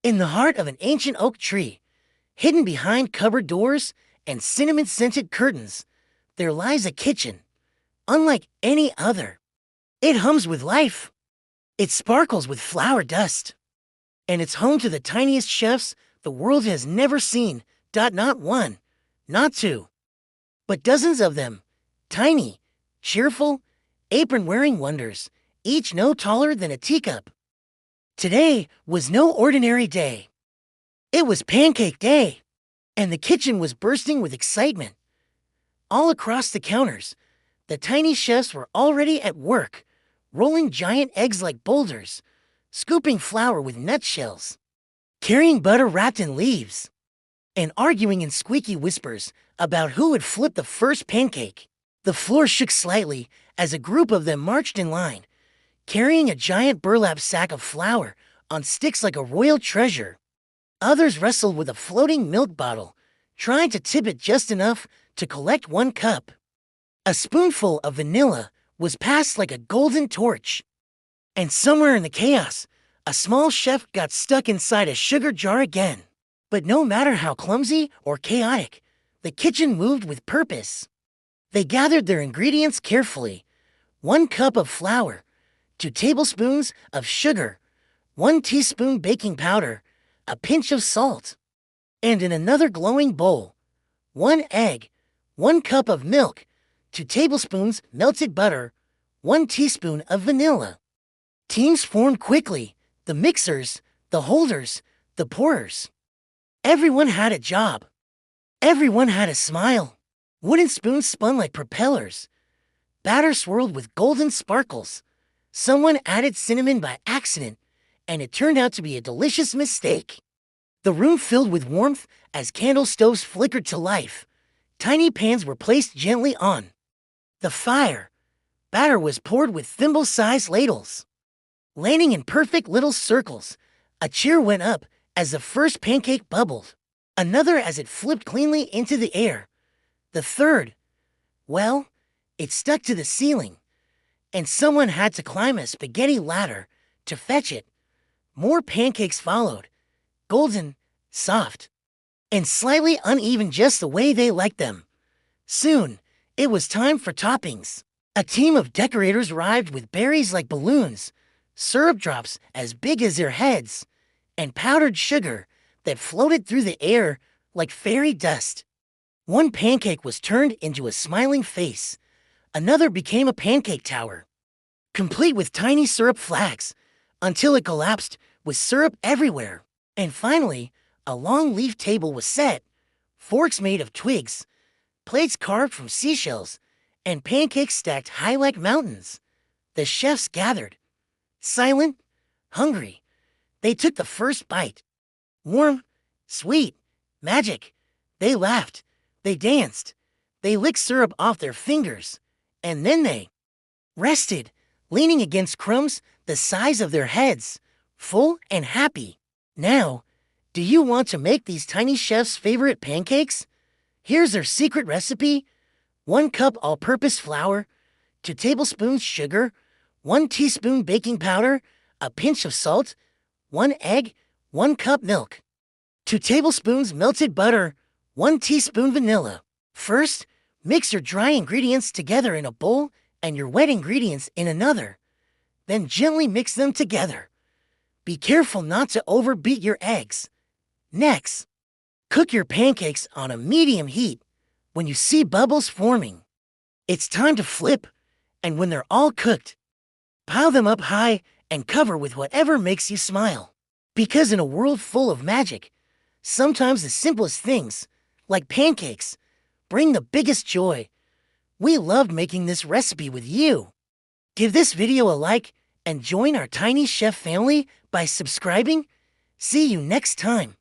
In the heart of an ancient oak tree, hidden behind cupboard doors and cinnamon-scented curtains, there lies a kitchen, unlike any other. It hums with life. It sparkles with flour dust. And it's home to the tiniest chefs the world has never seen. Not one, not two, but dozens of them. Tiny, cheerful, apron-wearing wonders, each no taller than a teacup. Today was no ordinary day. It was Pancake Day, and the kitchen was bursting with excitement. All across the counters, the tiny chefs were already at work, rolling giant eggs like boulders, scooping flour with nutshells, carrying butter wrapped in leaves, and arguing in squeaky whispers about who would flip the first pancake. The floor shook slightly as a group of them marched in line, carrying a giant burlap sack of flour on sticks like a royal treasure. Others wrestled with a floating milk bottle, trying to tip it just enough to collect 1 cup. A spoonful of vanilla was passed like a golden torch. And somewhere in the chaos, a small chef got stuck inside a sugar jar again. But no matter how clumsy or chaotic, the kitchen moved with purpose. They gathered their ingredients carefully. 1 cup of flour, 2 tablespoons of sugar, 1 teaspoon baking powder, a pinch of salt, and in another glowing bowl, 1 egg, 1 cup of milk, 2 tablespoons melted butter, 1 teaspoon of vanilla. Teams formed quickly, the mixers, the holders, the pourers. Everyone had a job. Everyone had a smile. Wooden spoons spun like propellers. Batter swirled with golden sparkles. Someone added cinnamon by accident, and it turned out to be a delicious mistake. The room filled with warmth as candle stoves flickered to life. Tiny pans were placed gently on the fire. Batter was poured with thimble-sized ladles. Landing in perfect little circles, a cheer went up as the first pancake bubbled. Another as it flipped cleanly into the air. The third, well, it stuck to the ceiling, and someone had to climb a spaghetti ladder to fetch it. More pancakes followed, golden, soft, and slightly uneven just the way they liked them. Soon, it was time for toppings. A team of decorators arrived with berries like balloons, syrup drops as big as their heads, and powdered sugar that floated through the air like fairy dust. 1 pancake was turned into a smiling face. Another became a pancake tower, complete with tiny syrup flags, until it collapsed with syrup everywhere. And finally, a long leaf table was set, forks made of twigs, plates carved from seashells, and pancakes stacked high like mountains. The chefs gathered, silent, hungry. They took the first bite. Warm, sweet, magic. They laughed. They danced. They licked syrup off their fingers. And then they rested, leaning against crumbs the size of their heads, full and happy. Now, do you want to make these tiny chefs' favorite pancakes? Here's their secret recipe. 1 cup all-purpose flour, 2 tablespoons sugar, 1 teaspoon baking powder, a pinch of salt, 1 egg, 1 cup milk, 2 tablespoons melted butter, 1 teaspoon vanilla. First, mix your dry ingredients together in a bowl and your wet ingredients in another. Then gently mix them together. Be careful not to overbeat your eggs. Next, cook your pancakes on a medium heat. When you see bubbles forming, it's time to flip, and when they're all cooked, pile them up high and cover with whatever makes you smile. Because in a world full of magic, sometimes the simplest things, like pancakes, bring the biggest joy. We loved making this recipe with you. Give this video a like and join our tiny chef family by subscribing. See you next time.